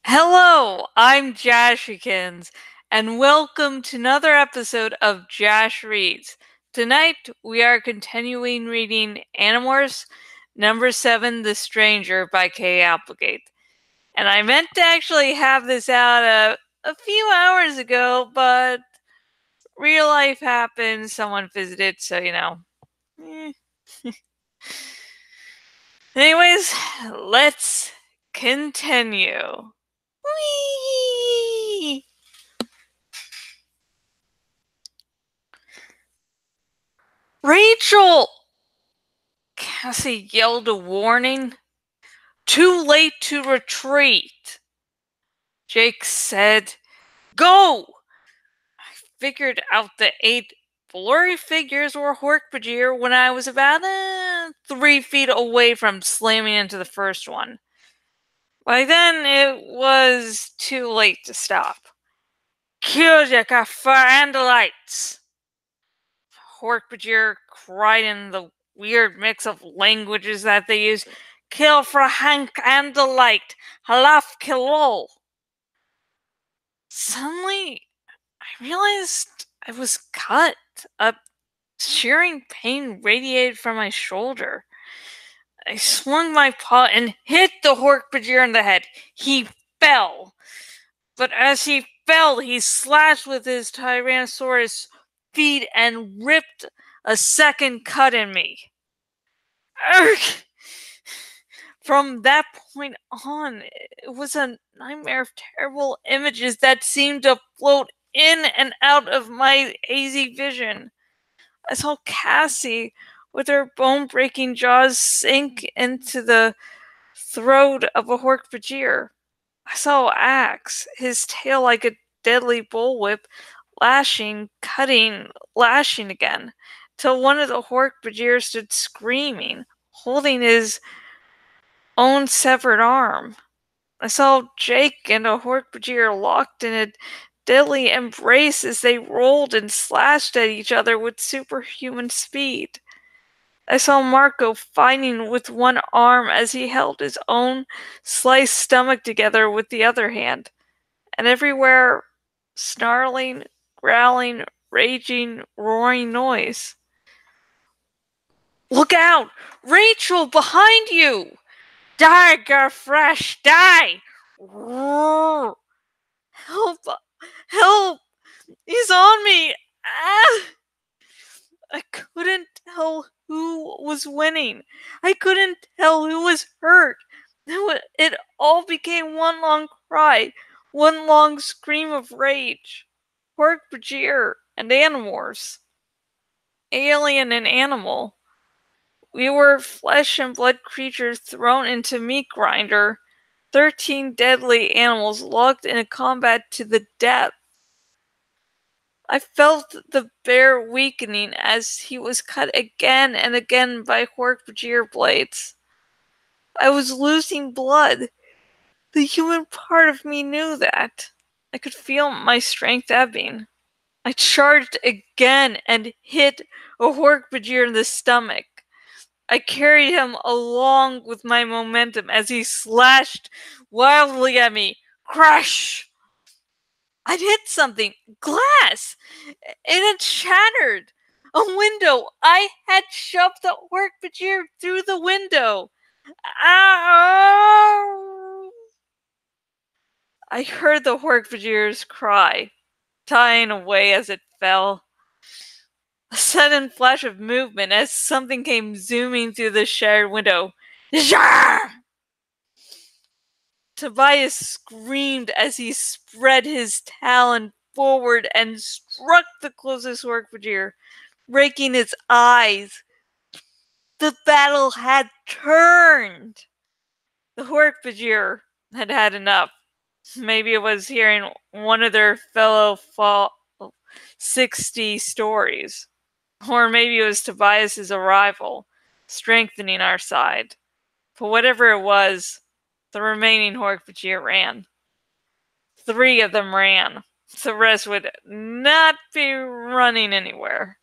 Hello, I'm Jashikins, and welcome to another episode of Jash Reads. Tonight, we are continuing reading Animorphs number 7, The Stranger by K. Applegate. And I meant to actually have this out a few hours ago, but real life happened, someone visited, so eh. Anyways, let's continue. Whee! Rachel! Cassie yelled a warning. Too late to retreat. Jake said, Go! I figured out the 8 blurry figures were Hork-Bajir when I was about 3 feet away from slamming into the first one. By then, it was too late to stop. Kyojaka and the lights! Hork-Bajir cried in the weird mix of languages that they use. Kill for Hank and the light. Halaf Kilol. Suddenly, I realized I was cut. A shearing pain radiated from my shoulder. I swung my paw and hit the Hork-Bajir in the head. He fell. But as he fell, he slashed with his Tyrannosaurus feet and ripped a second cut in me. Urgh! From that point on, it was a nightmare of terrible images that seemed to float in and out of my hazy vision. I saw Cassie with her bone-breaking jaws sink into the throat of a Hork-Bajir. I saw Axe, his tail like a deadly bullwhip, lashing, cutting, lashing again, till one of the Hork-Bajir stood screaming, holding his own severed arm. I saw Jake and a Hork-Bajir locked in a deadly embrace as they rolled and slashed at each other with superhuman speed. I saw Marco fighting with one arm as he held his own sliced stomach together with the other hand, and everywhere snarling, growling, raging, roaring noise. Look out! Rachel, behind you! Die, girl fresh, die! Help! Help! He's on me! Ah! I couldn't tell who was winning. I couldn't tell who was hurt. It all became one long cry, one long scream of rage. Hork-Bajir and Animorphs. Alien and animal. We were flesh and blood creatures thrown into meat grinder. 13 deadly animals locked in a combat to the death. I felt the bear weakening as he was cut again and again by Hork-Bajir blades. I was losing blood. The human part of me knew that. I could feel my strength ebbing. I charged again and hit a Hork-Bajir in the stomach. I carried him along with my momentum as he slashed wildly at me. Crash! I'd hit something. Glass! It had shattered. A window. I had shoved the Hork-Bajir through the window. Ow! I heard the Hork-Bajir's cry, dying away as it fell. A sudden flash of movement as something came zooming through the shattered window. Jar! Tobias screamed as he spread his talon forward and struck the closest Hork-Bajir, breaking its eyes. The battle had turned. The Hork-Bajir had had enough. Maybe it was hearing one of their fellow 60 stories. Or maybe it was Tobias's arrival, strengthening our side. But whatever it was, the remaining Hork-Bajir ran. 3 of them ran. The rest would not be running anywhere.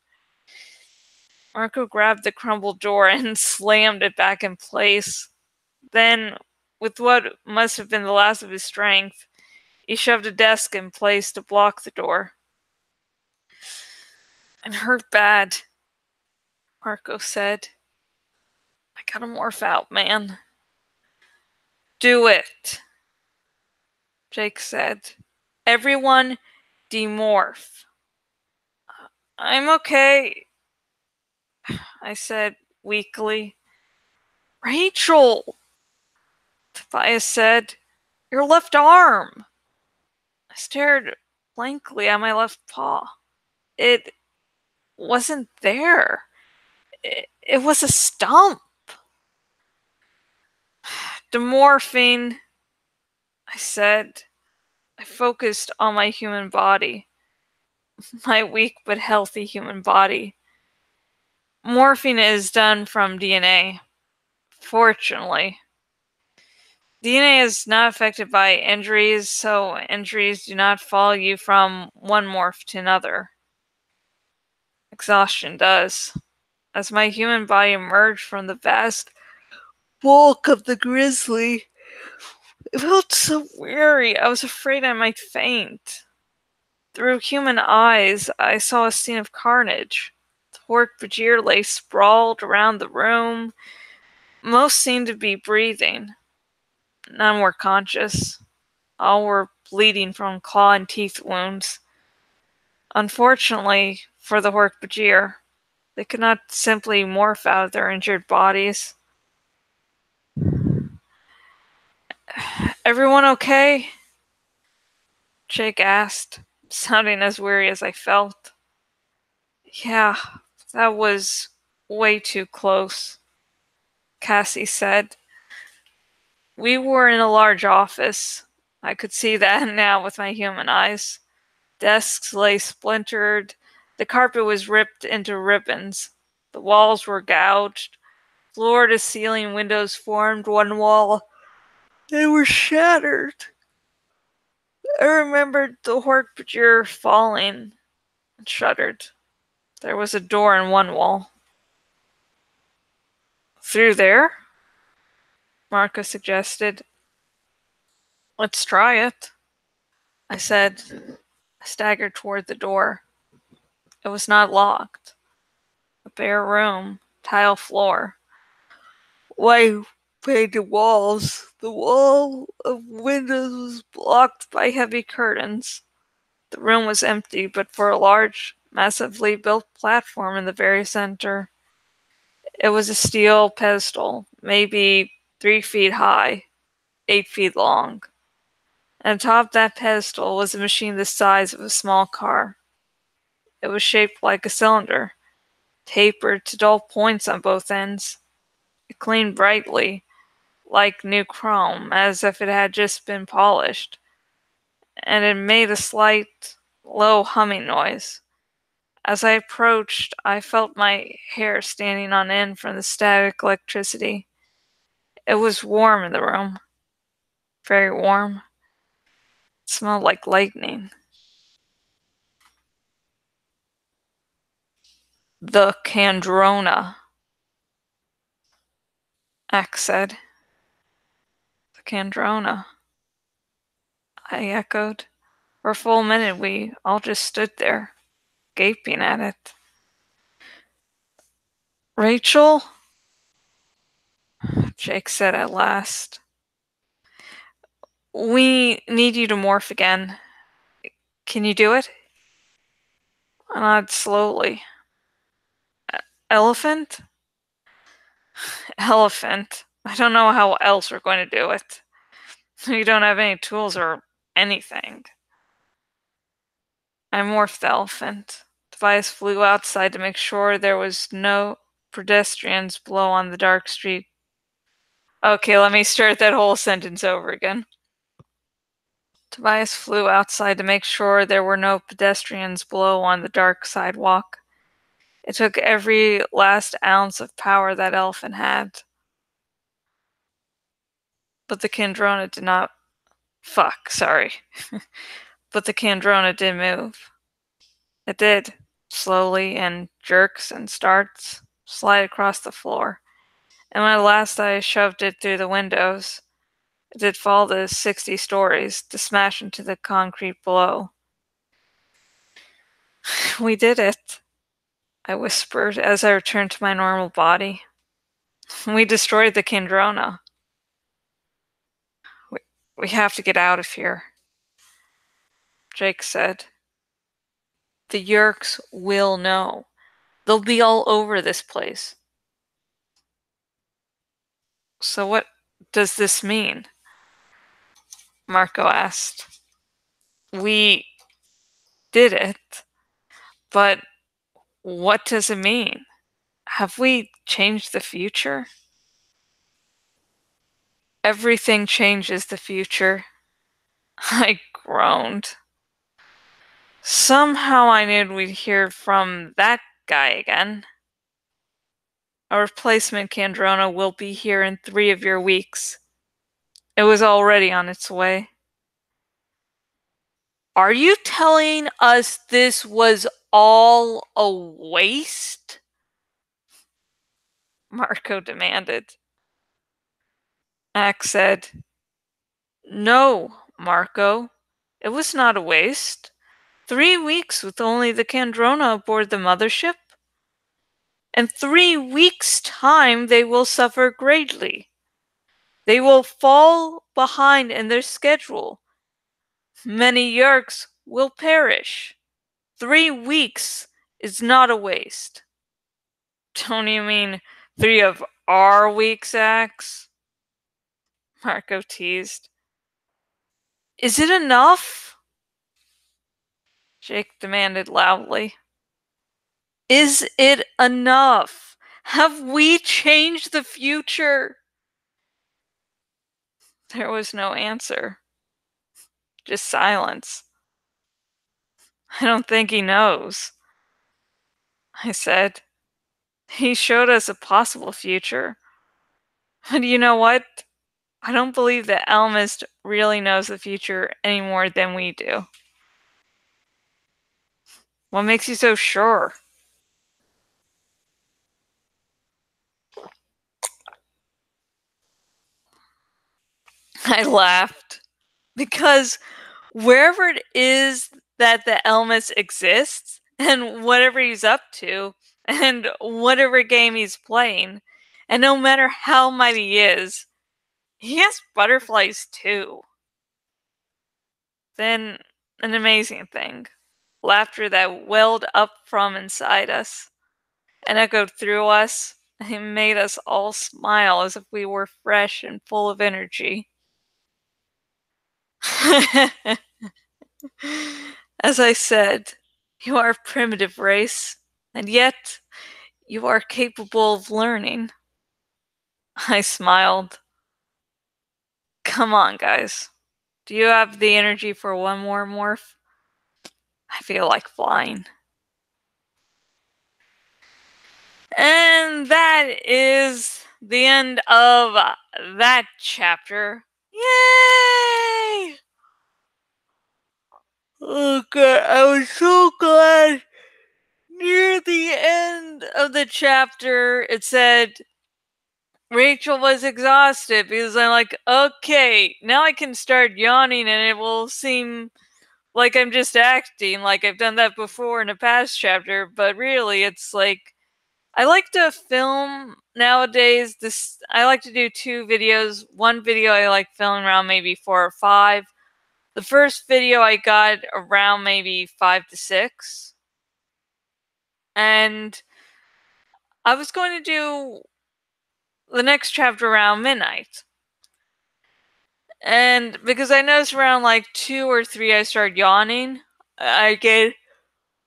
Marco grabbed the crumbled door and slammed it back in place. Then, With what must have been the last of his strength, he shoved a desk in place to block the door. "It hurt bad," Marco said. "I gotta morph out, man." "Do it," Jake said. "Everyone demorph." "I'm okay," I said weakly. "Rachel," Tobias said. "Your left arm." I stared blankly at my left paw. It wasn't there. It was a stump. "Demorphine," I said. I focused on my human body. My weak but healthy human body. Morphine is done from DNA. Fortunately. DNA is not affected by injuries, so injuries do not follow you from one morph to another. Exhaustion does. As my human body emerged from the vast bulk of the grizzly, it felt so weary, I was afraid I might faint. Through human eyes, I saw a scene of carnage. The Hork-Bajir lay sprawled around the room. Most seemed to be breathing. None were conscious. All were bleeding from claw and teeth wounds. Unfortunately for the Hork-Bajir, they could not simply morph out of their injured bodies. "Everyone okay?" Jake asked, sounding as weary as I felt. "Yeah, that was way too close," Cassie said. We were in a large office. I could see that now with my human eyes. Desks lay splintered. The carpet was ripped into ribbons. The walls were gouged. Floor-to-ceiling windows formed one wall. They were shattered. I remembered the Hork-Bajir falling and shuddered. There was a door in one wall. "Through there?" Marco suggested. "Let's try it," I said. I staggered toward the door. It was not locked. A bare room, tile floor. White painted walls. The wall of windows was blocked by heavy curtains. The room was empty, but for a large, massively built platform in the very center. It was a steel pedestal, maybe 3 feet high, 8 feet long. And atop that pedestal was a machine the size of a small car. It was shaped like a cylinder, tapered to dull points on both ends. It gleamed brightly, like new chrome, as if it had just been polished. And it made a slight, low humming noise. As I approached, I felt my hair standing on end from the static electricity. It was warm in the room. Very warm. It smelled like lightning. "The Kandrona," Axe said. "The Kandrona," I echoed. For a full minute we all just stood there, gaping at it. "Rachel?" Jake said at last. "We need you to morph again. Can you do it?" I nodded slowly. "Elephant?" "Elephant. I don't know how else we're going to do it. We don't have any tools or anything." I morphed the elephant. Tobias flew outside to make sure there was no pedestrians below on the dark street. Okay, let me start that whole sentence over again. Tobias flew outside to make sure there were no pedestrians below on the dark sidewalk. It took every last ounce of power that elephant had. But the Kandrona did not... sorry. But the Kandrona did move. It did, slowly, in jerks and starts, slide across the floor. And when at last I shoved it through the windows, It did fall to 60 stories to smash into the concrete below. We did it, I whispered as I returned to my normal body. We destroyed the Kandrona. We have to get out of here, Jake said. The Yeerks will know. They'll be all over this place. So what does this mean? Marco asked. We did it, but what does it mean? Have we changed the future? Everything changes the future. I groaned. Somehow I knew we'd hear from that guy again. A replacement Kandrona will be here in 3 of your weeks. It was already on its way. Are you telling us this was all a waste? Marco demanded. Axe said, No, Marco. It was not a waste. 3 weeks with only the Kandrona aboard the mothership? In 3 weeks' time they will suffer greatly. They will fall behind in their schedule. Many Yeerks will perish. 3 weeks is not a waste. Don't you mean 3 of our weeks, Axe? Marco teased. Is it enough? Jake demanded loudly. Is it enough? Have we changed the future? There was no answer. Just silence. I don't think he knows, I said. He showed us a possible future. And you know what? I don't believe that Almist really knows the future any more than we do. What makes you so sure? I laughed. Because wherever it is that the Elmas exists, and whatever he's up to, and whatever game he's playing, and no matter how mighty he is, he has butterflies too. Then, an amazing thing. Laughter that welled up from inside us and echoed through us and made us all smile as if we were fresh and full of energy. As I said, you are a primitive race, and yet you are capable of learning. I smiled. Come on, guys. Do you have the energy for one more morph? I feel like flying. And that is the end of that chapter. Yay! Oh god, I was so glad. Near the end of the chapter, it said Rachel was exhausted because I'm like, okay, now I can start yawning and it will seem like I'm just acting like I've done that before in a past chapter, but really it's like I like to film nowadays. I like to do 2 videos. One video I like filming around maybe 4 or 5. The first video I got around maybe 5 to 6. And I was going to do the next chapter around midnight. And because I noticed around like 2 or 3 I start yawning, I get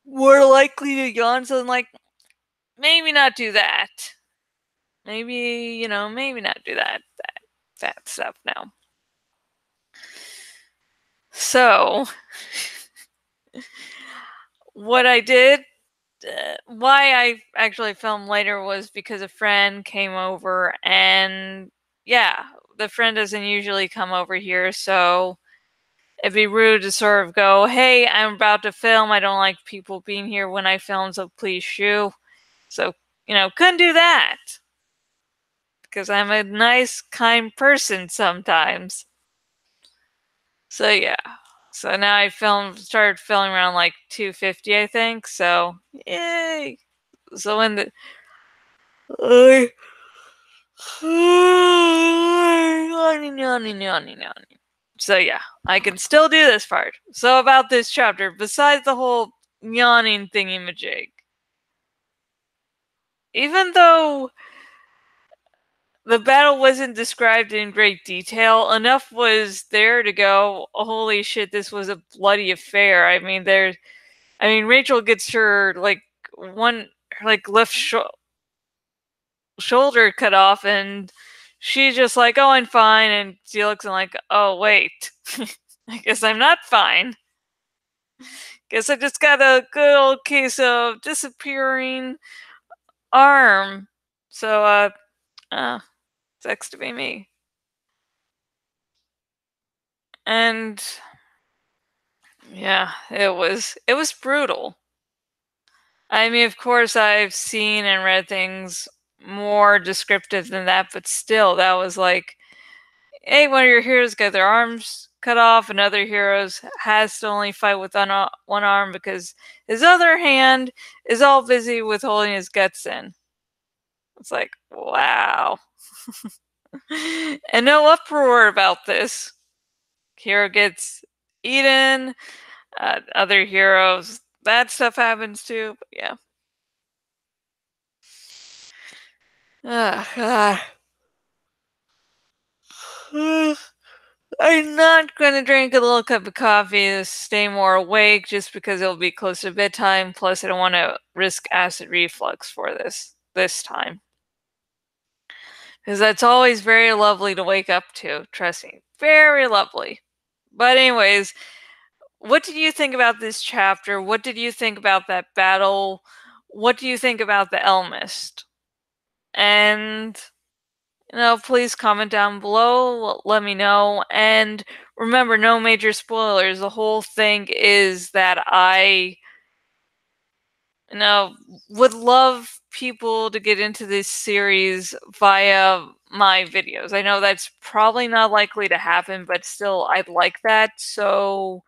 more likely to yawn, so I'm like, maybe not do that. Maybe, maybe not do that stuff now. So, what I did, why I actually filmed later was because a friend came over, and yeah, the friend doesn't usually come over here, so it'd be rude to sort of go, hey, I'm about to film, I don't like people being here when I film, so please shoo. So, couldn't do that. Because I'm a nice, kind person sometimes. So yeah. So now I started filming around like 250, I think. So yay! So when the so yeah, I can still do this part. So about this chapter, besides the whole yawning thingy-majig, even though the battle wasn't described in great detail, enough was there to go, holy shit, this was a bloody affair. I mean, Rachel gets her left shoulder cut off, and she's just like, oh, I'm fine, and she looks and like, oh, wait. I guess I'm not fine. Guess I just got a good old case of disappearing arm. So, sucks to be me. And yeah, it was brutal. I mean, of course, I've seen and read things more descriptive than that, but still, that was like, hey, one of your heroes got their arms cut off, and other heroes has to only fight with one arm because his other hand is all busy with holding his guts in. It's like, wow. And no uproar about this. Hero gets eaten, other heroes, that stuff happens too, but yeah. God. I'm not going to drink a little cup of coffee to stay more awake just because it'll be close to bedtime. Plus, I don't want to risk acid reflux for this time. Because that's always very lovely to wake up to. Trust me. Very lovely. But anyways, what did you think about this chapter? What did you think about that battle? What do you think about the Elmist? And please comment down below, let me know. And remember, no major spoilers. The whole thing is that I would love people to get into this series via my videos. I know that's probably not likely to happen, but still, I'd like that. So,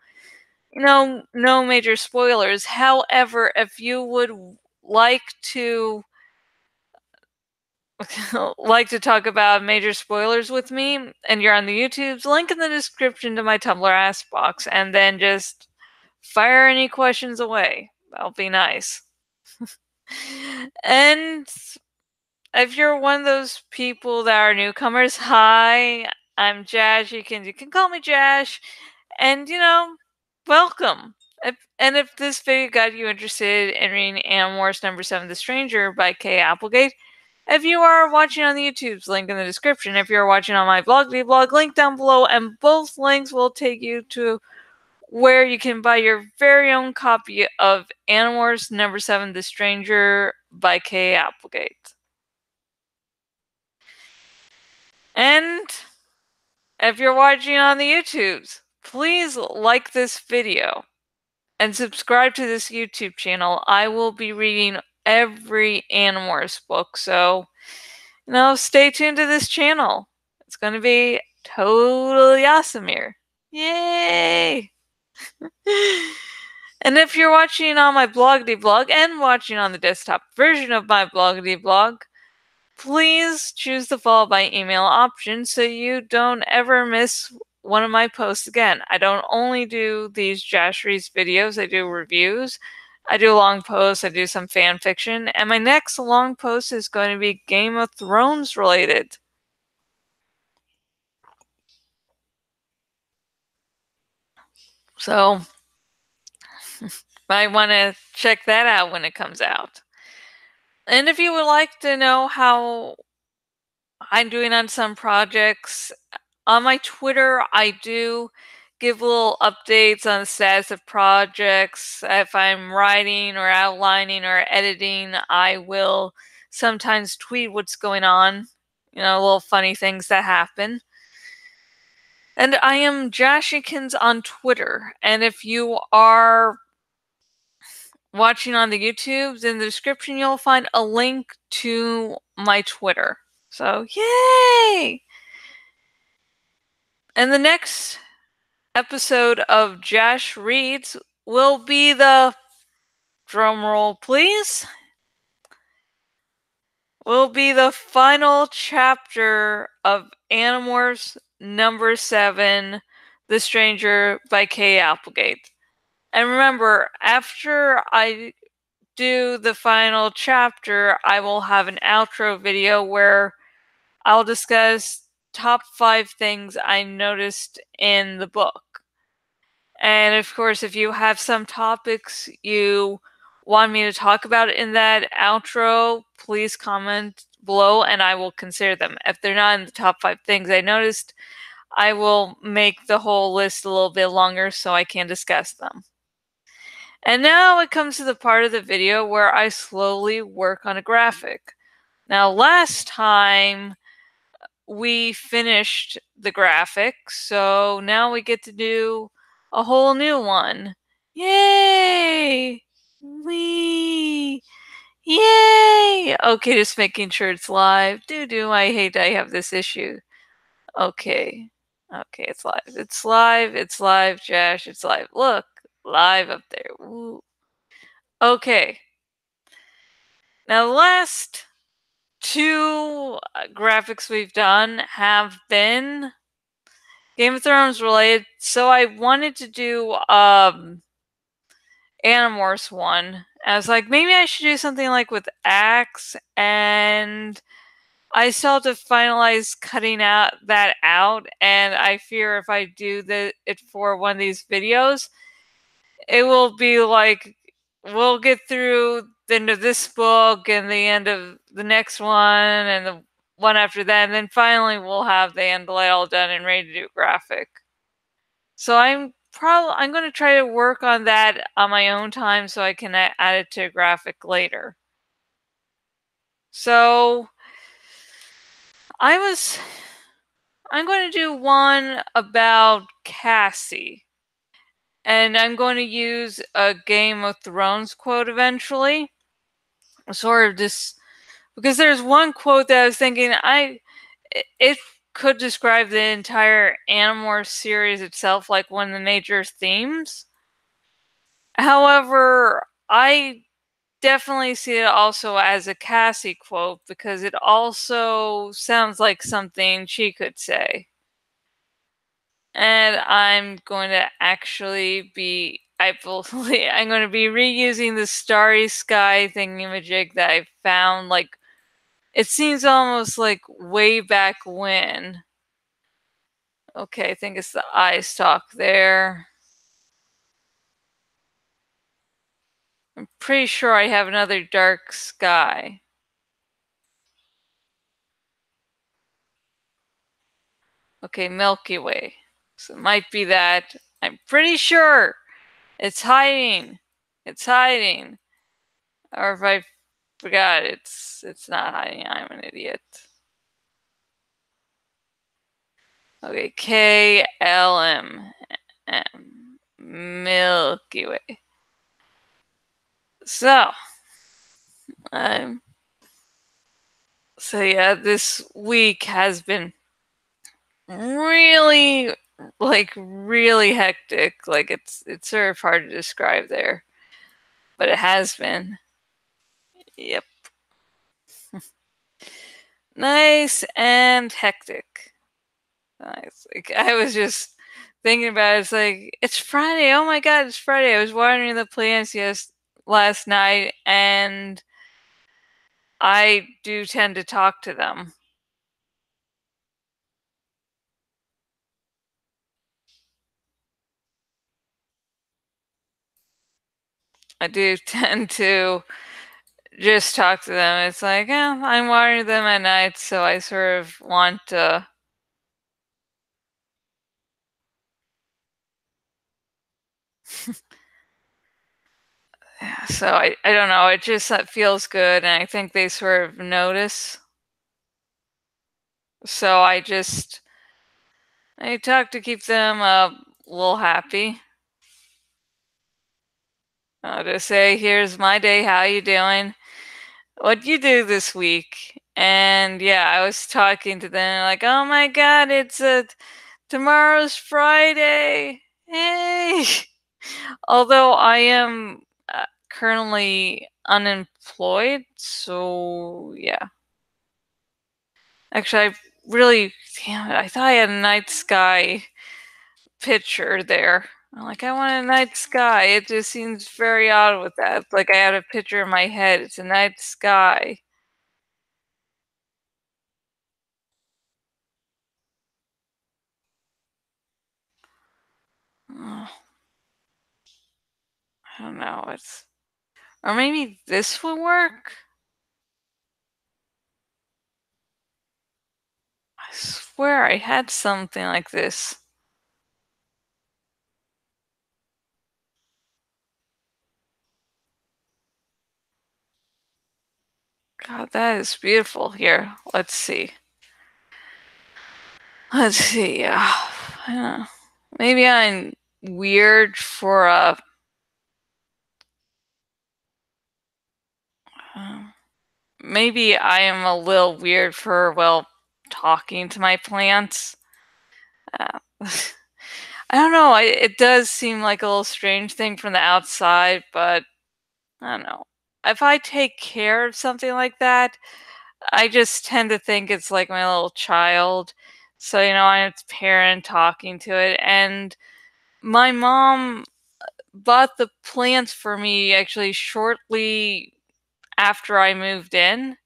no major spoilers. However, if you would like to talk about major spoilers with me and you're on the YouTubes, link in the description to my Tumblr Ask Box, and then just fire any questions away. That'll be nice. And if you're one of those people that are newcomers, hi, I'm Jash. You can call me Jash, and welcome. If this video got you interested in reading Animorphs #7, The Stranger by Kay Applegate, if you are watching on the YouTube's link in the description, if you're watching on my blog, link down below, and both links will take you to where you can buy your very own copy of Animorphs #7, The Stranger by Kay Applegate. And if you're watching on the YouTubes, please like this video and subscribe to this YouTube channel. I will be reading every Animorphs book, so stay tuned to this channel. It's going to be totally awesome here. Yay! And if you're watching on my blog and watching on the desktop version of my blog, please choose the follow by email option so you don't ever miss one of my posts again. I don't only do these Jash Reads videos, I do reviews, I do long posts, I do some fan fiction, and my next long post is going to be Game of Thrones related. So, might want to check that out when it comes out. And if you would like to know how I'm doing on some projects, on my Twitter, I do give little updates on the status of projects. If I'm writing or outlining or editing, I will sometimes tweet what's going on, little funny things that happen. And I am Jashikins on Twitter. And if you are watching on the YouTubes, in the description you'll find a link to my Twitter. So, yay! And the next episode of Jash Reads will be the, drumroll please, will be the final chapter of Animorphs number 7, The Stranger by Kay Applegate. And remember, after I do the final chapter, I will have an outro video where I'll discuss top 5 things I noticed in the book. And of course, if you have some topics you want me to talk about in that outro, please comment below and I will consider them. If they're not in the top 5 things I noticed, I will make the whole list a little bit longer so I can discuss them. And now it comes to the part of the video where I slowly work on a graphic. Now, last time we finished the graphic, so now we get to do a whole new one. Yay! Wee! Yay! Okay, just making sure it's live. I hate I have this issue. Okay. Okay, it's live. It's live. It's live, Jash. It's live. Look, live up there. Woo. Okay. Now, the last 2 graphics we've done have been Game of Thrones related, so I wanted to do Animorphs one. I was like, maybe I should do something like with Axe, and I still have to finalize cutting that out, and I fear if I do it for one of these videos, it will be like, we'll get through the end of this book and the end of the next one and the one after that, and then finally we'll have the end all done and ready to do graphic. So I'm going to try to work on that on my own time so I can add it to a graphic later. So I'm going to do one about Cassie. And I'm going to use a Game of Thrones quote eventually. Sort of just because there's one quote that I was thinking it could describe the entire Animorphs series itself, like one of the major themes. However, I definitely see it also as a Cassie quote because it also sounds like something she could say. And I'm going to actually be, I'm going to be reusing the Starry Sky thingamajig that I found, like, it seems almost like way back when. Okay, I think it's the eye stalk there. I'm pretty sure I have another dark sky. Okay, Milky Way. So it might be that. I'm pretty sure it's hiding. It's hiding. Or if I forgot, it's not hiding. I'm an idiot. Okay, KLM. Milky Way. So yeah, this week has been really hectic. Like it's sort of hard to describe there, but it has been. Yep. Nice and hectic. Nice. Like, I was just thinking about it. It's like, it's Friday. Oh my god, it's Friday. I was watering the plants last night, and I do tend to talk to them. I do tend to just talk to them. It's like, I'm watering them at night, so I sort of want to. So I don't know. It just feels good, and I think they sort of notice. So I talk to keep them a little happy. I'll just say, here's my day. How you doing? What'd you do this week? And yeah, I was talking to them like, oh my god, tomorrow's Friday. Although I am currently unemployed, so yeah. Actually, I really, damn it, I thought I had a night sky picture there. I'm like, I want a night sky. It just seems very odd with that. It's like I had a picture in my head. It's a night sky. Oh, I don't know. Or maybe this would work. I swear I had something like this. God, that is beautiful. Here, let's see. Let's see. Maybe I'm weird for uh, maybe I am a little weird for, well, talking to my plants. Uh, I don't know. It does seem like a little strange thing from the outside, but I don't know. If I take care of something like that, I just tend to think it's like my little child. So, I'm its parent talking to it. And my mom bought the plants for me actually shortly after I moved in.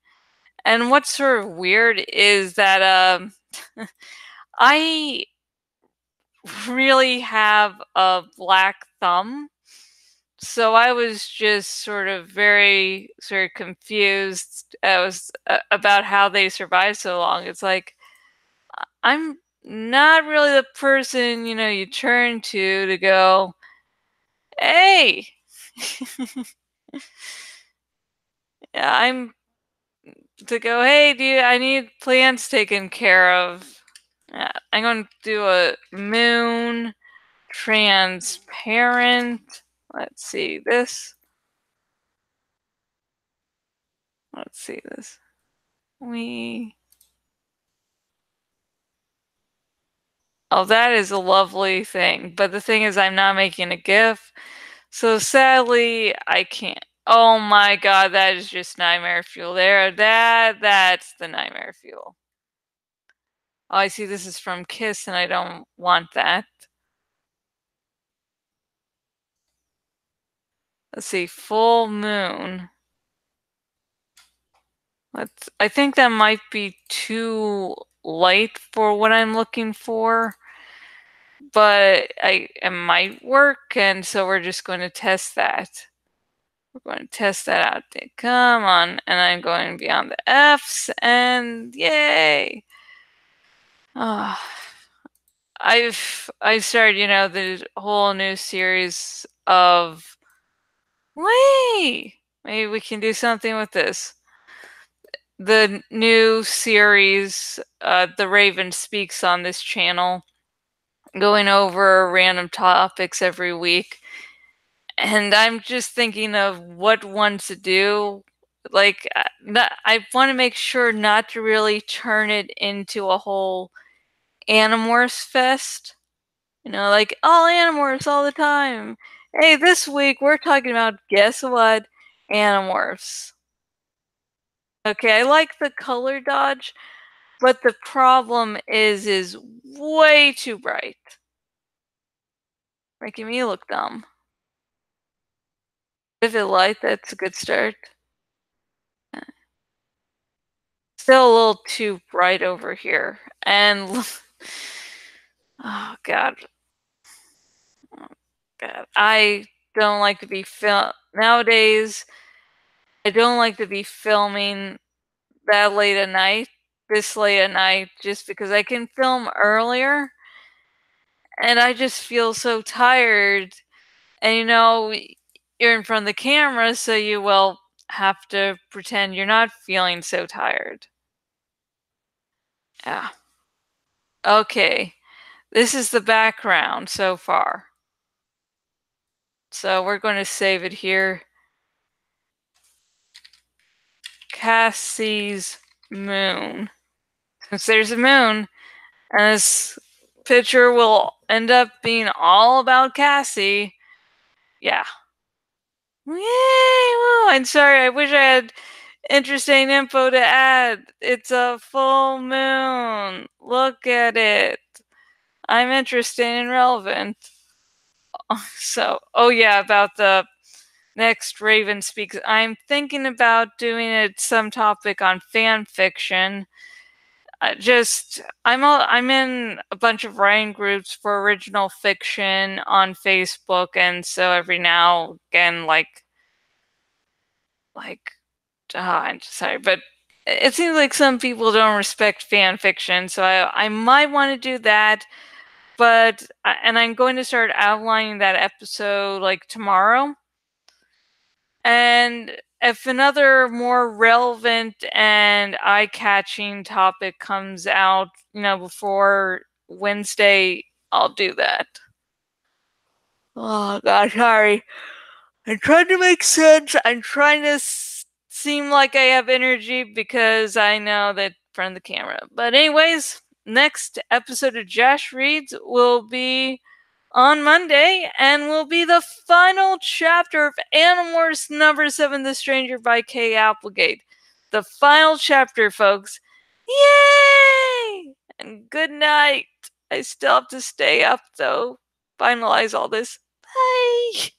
And what's sort of weird is that I really have a black thumb. So I was just sort of very sort of confused. About how they survived so long. It's like I'm not really the person you turn to go, hey. Yeah, I'm to go, hey, dude, I need plants taken care of. Yeah, I'm going to do a moon transparent. Let's see this. Let's see this. We. Oh, that is a lovely thing. But the thing is, I'm not making a GIF. So sadly, I can't. Oh my god, that is just nightmare fuel there. That's the nightmare fuel. Oh, I see this is from Kiss and I don't want that. Let's see, full moon. I think that might be too light for what I'm looking for, but it might work, and so we're just going to test that. We're going to test that out. Come on, and I'm going beyond the F's, and yay! Oh, I started, the whole new series of. Wait, maybe we can do something with this. The new series, The Raven Speaks on this channel, going over random topics every week. And I'm just thinking of what one to do. Like, I want to make sure not to really turn it into a whole Animorphs fest. Like all Animorphs all the time. Hey, this week we're talking about, guess what? Animorphs. Okay, I like the color dodge, but the problem is way too bright. Making me look dumb. Vivid light, that's a good start. Still a little too bright over here. And oh god. Oh, god. I don't like to be nowadays. I don't like to be filming that late at night, this late at night, just because I can film earlier and I just feel so tired. And you're in front of the camera, so you will have to pretend you're not feeling so tired. Yeah. Okay. This is the background so far. So we're going to save it here. Cassie's moon. Since there's a moon, and this picture will end up being all about Cassie, Yeah. Yay! Woo! I'm sorry, I wish I had interesting info to add. It's a full moon. Look at it. I'm interesting and relevant. So, oh yeah, about the next Raven Speaks. I'm thinking about doing some topic on fan fiction. I'm in a bunch of writing groups for original fiction on Facebook, and so every now and again, like I'm sorry, but it seems like some people don't respect fan fiction, so I might want to do that. But and I'm going to start outlining that episode like tomorrow. And if another more relevant and eye-catching topic comes out, before Wednesday, I'll do that. Oh God, sorry. I'm trying to make sense. I'm trying to seem like I have energy because I know that from the camera. But anyways, next episode of Jash Reads will be on Monday and will be the final chapter of Animorphs #7, The Stranger by Kay Applegate. The final chapter, folks. Yay! And good night. I still have to stay up though. Finalize all this. Bye.